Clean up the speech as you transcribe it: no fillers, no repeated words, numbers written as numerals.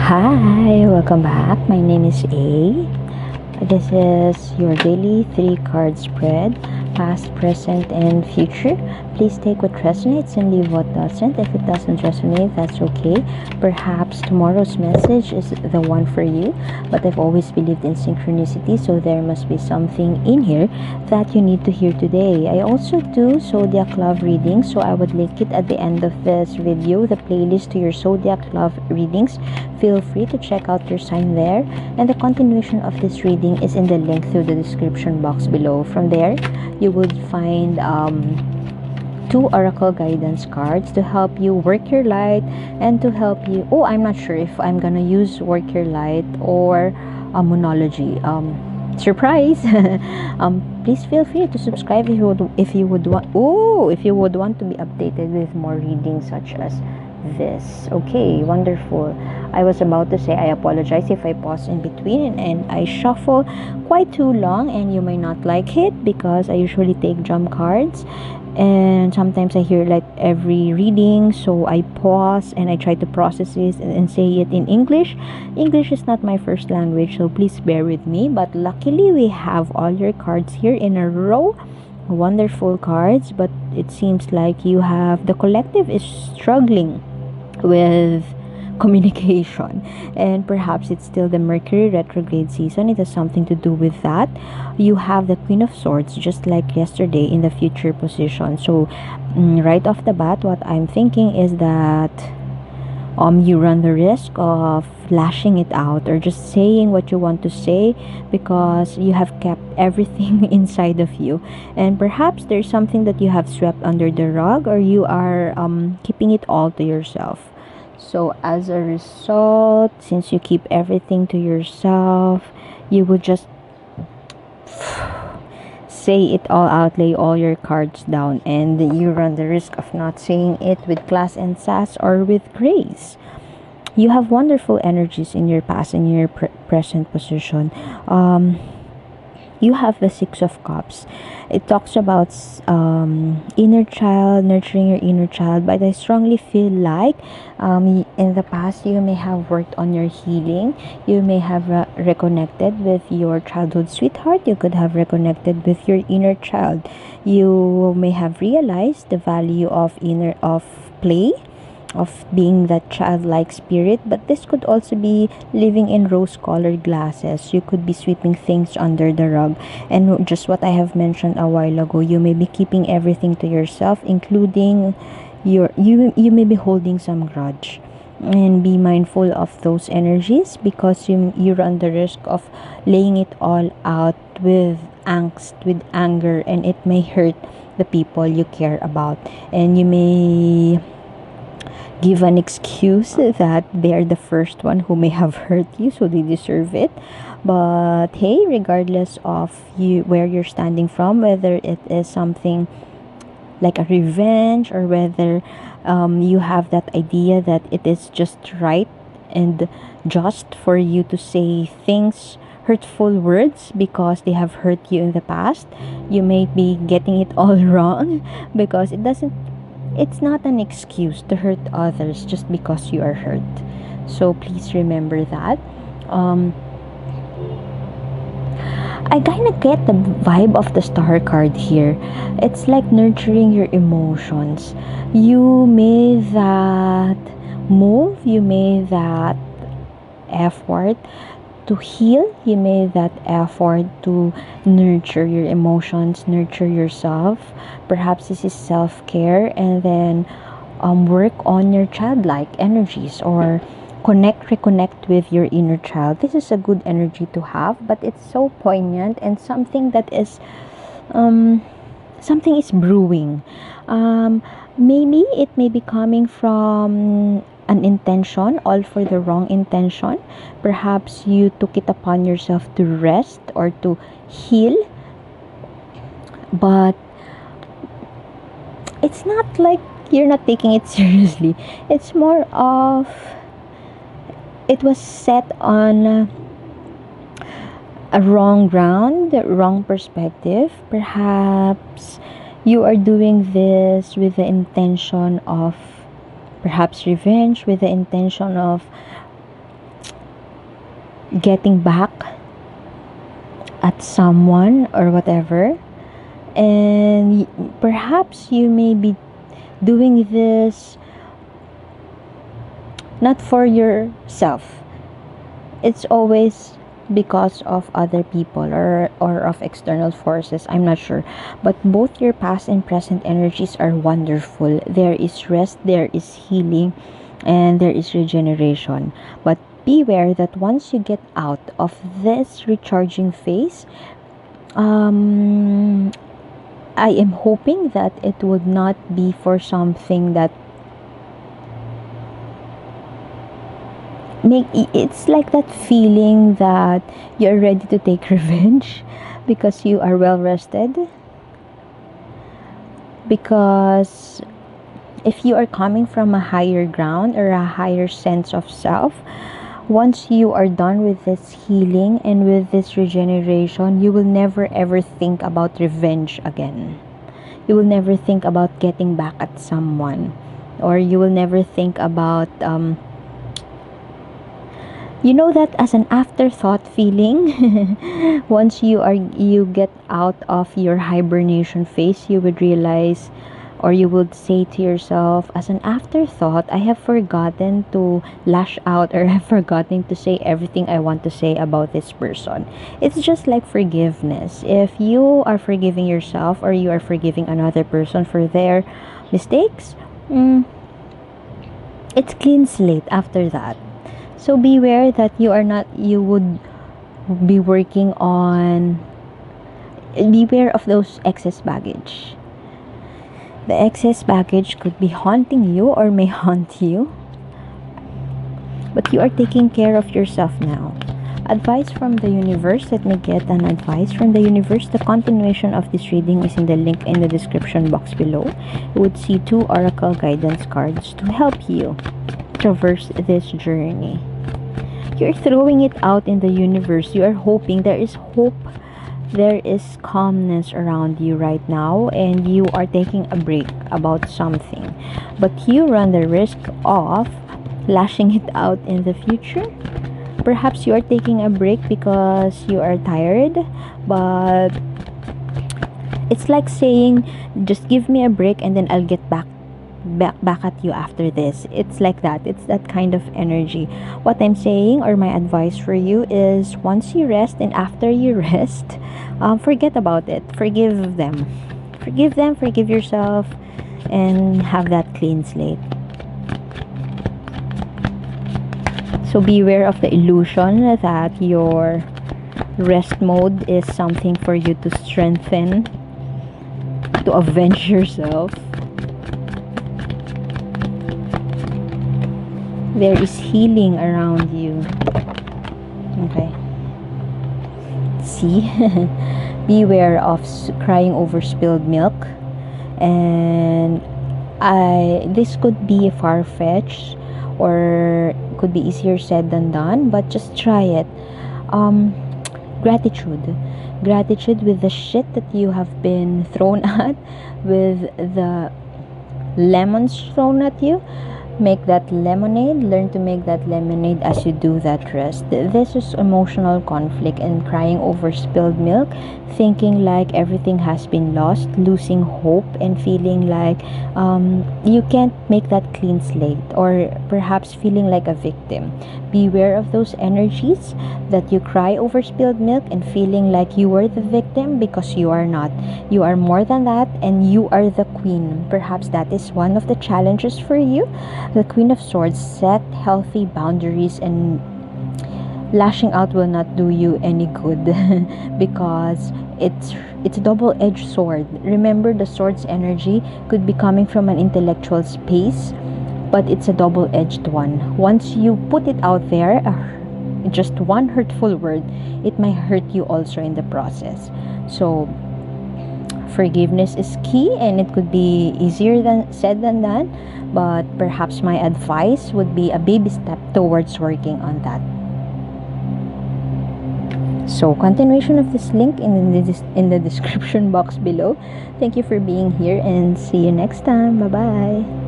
Hi, welcome back. My name is A. This is your daily three card spread, past, present, and future. Please take what resonates and leave what doesn't. If it doesn't resonate, that's okay. Perhaps tomorrow's message is the one for you, but I've always believed in synchronicity, so there must be something in here that you need to hear today. I also do zodiac love readings, so I would link it at the end of this video, the playlist to your zodiac love readings. Feel free to check out your sign there, and the continuation of this reading is in the link through the description box below. From there, you would find two oracle guidance cards to help you work your light and to help you. Oh, I'm not sure if I'm gonna use work your light or monology. Surprise. Please feel free to subscribe if you would want to be updated with more readings such as this. Okay, wonderful. I was about to say I apologize if I pause in between and I shuffle quite too long, and you may not like it because I usually take jump cards, and sometimes I hear like every reading, so I pause and I try to process it and say it in English. English is not my first language, so please bear with me, but luckily we have all your cards here in a row. Wonderful cards, but it seems like the collective is struggling with communication, and perhaps it's still the Mercury retrograde season. It has something to do with that. You have the Queen of Swords just like yesterday in the future position, so right off the bat what I'm thinking is that you run the risk of lashing it out or just saying what you want to say because you have kept everything inside of you, and perhaps there's something that you have swept under the rug, or you are keeping it all to yourself. So as a result, since you keep everything to yourself, you would just say it all out, lay all your cards down, and you run the risk of not saying it with class and sass or with grace. You have wonderful energies in your past and your present position. You have the Six of Cups. It talks about inner child, nurturing your inner child, but I strongly feel like in the past you may have worked on your healing. You may have reconnected with your childhood sweetheart. You could have reconnected with your inner child. You may have realized the value of play, of being that childlike spirit, but this could also be living in rose-colored glasses. You could be sweeping things under the rug, and just what I have mentioned a while ago, you may be keeping everything to yourself, including you may be holding some grudge, and be mindful of those energies because you run the risk of laying it all out with angst, with anger, and it may hurt the people you care about, and you may give an excuse that they're the first one who may have hurt you, so they deserve it. But hey, regardless of you where you're standing from, whether it is something like a revenge, or whether you have that idea that it is just right and just for you to say things, hurtful words, because they have hurt you in the past, you may be getting it all wrong, because it's not an excuse to hurt others just because you are hurt. So please remember that. I kind of get the vibe of the star card here. It's like nurturing your emotions. You made that move, you made that effort to heal, you made that effort to nurture your emotions, nurture yourself. Perhaps this is self-care, and then work on your childlike energies, or reconnect with your inner child. This is a good energy to have, but it's so poignant, and something is brewing. Maybe it may be coming from an intention, all for the wrong intention. Perhaps you took it upon yourself to rest or to heal, but it's not like you're not taking it seriously. It's more of it was set on a wrong ground, wrong perspective. Perhaps you are doing this with the intention of perhaps revenge, with the intention of getting back at someone or whatever, and perhaps you may be doing this not for yourself. It's always because of other people or of external forces. I'm not sure, but both your past and present energies are wonderful. There is rest, there is healing, and there is regeneration. But beware that once you get out of this recharging phase, I am hoping that it would not be for something that it's like that feeling that you're ready to take revenge because you are well rested. Because if you are coming from a higher ground or a higher sense of self, once you are done with this healing and with this regeneration, you will never ever think about revenge again. You will never think about getting back at someone, or you will never think about you know that as an afterthought feeling. Once you get out of your hibernation phase, you would realize, or you would say to yourself, as an afterthought, I have forgotten to lash out, or I've forgotten to say everything I want to say about this person. It's just like forgiveness. If you are forgiving yourself or you are forgiving another person for their mistakes, it's clean slate after that. So beware that you would be working on, beware of those excess baggage. The excess baggage could be haunting you or may haunt you, but you are taking care of yourself now. Advice from the universe. Let me get an advice from the universe. The continuation of this reading is in the link in the description box below. You would see 2 oracle guidance cards to help you traverse this journey. You're throwing it out in the universe. You are hoping. There is hope, there is calmness around you right now, and you are taking a break about something, but you run the risk of lashing it out in the future. Perhaps you are taking a break because you are tired, but it's like saying, just give me a break and then I'll get back at you after this. It's like that. It's that kind of energy. What I'm saying, or my advice for you, is once you rest and after you rest, forget about it. Forgive them, forgive yourself, and have that clean slate. So beware of the illusion that your rest mode is something for you to strengthen, to avenge yourself. There is healing around you. Okay. See? Beware of crying over spilled milk. And this could be far-fetched, or could be easier said than done, but just try it. Gratitude with the shit that you have been thrown at, with the lemons thrown at you. Make that lemonade. Learn to make that lemonade as you do that rest. This is emotional conflict and crying over spilled milk, thinking like everything has been lost, losing hope, and feeling like you can't make that clean slate, or perhaps feeling like a victim. Beware of those energies that you cry over spilled milk and feeling like you were the victim, because you are not. You are more than that, and you are the queen. Perhaps that is one of the challenges for you. The Queen of Swords. Set healthy boundaries, and lashing out will not do you any good because it's a double-edged sword. Remember, the sword's energy could be coming from an intellectual space, but it's a double-edged one. Once you put it out there, just one hurtful word, it might hurt you also in the process. So forgiveness is key, and it could be easier than said than done, but perhaps my advice would be a baby step towards working on that. So continuation of this link in the description box below. Thank you for being here, and see you next time. Bye bye.